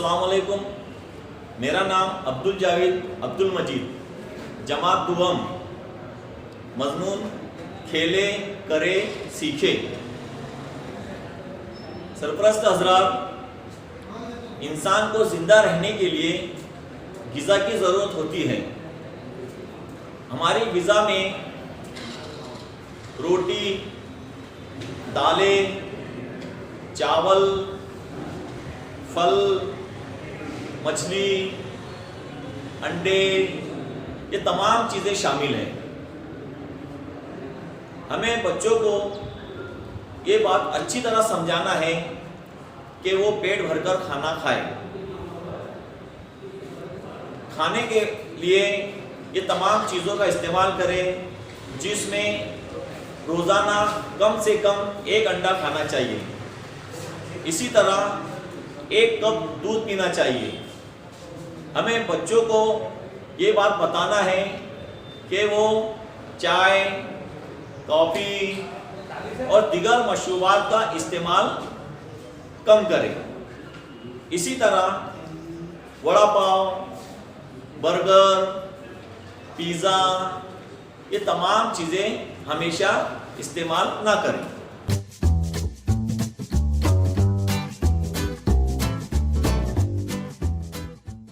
अस्सलाम वालेकुम। मेरा नाम अब्दुल जावेद अब्दुल मजीद, जमात दुवम, मजमून खेले करे सीखे। सरपरस्त हजरात, इंसान को ज़िंदा रहने के लिए ग़िज़ा की ज़रूरत होती है। हमारी ग़िज़ा में रोटी, दालें, चावल, फल, मछली, अंडे, ये तमाम चीज़ें शामिल हैं। हमें बच्चों को ये बात अच्छी तरह समझाना है कि वो पेट भरकर खाना खाए। खाने के लिए ये तमाम चीज़ों का इस्तेमाल करें, जिसमें रोज़ाना कम से कम 1 अंडा खाना चाहिए। इसी तरह 1 कप दूध पीना चाहिए। हमें बच्चों को ये बात बताना है कि वो चाय, कॉफ़ी और दीगर मशरूबात का इस्तेमाल कम करें। इसी तरह वड़ा पाव, बर्गर, पिज़्ज़ा, ये तमाम चीज़ें हमेशा इस्तेमाल ना करें।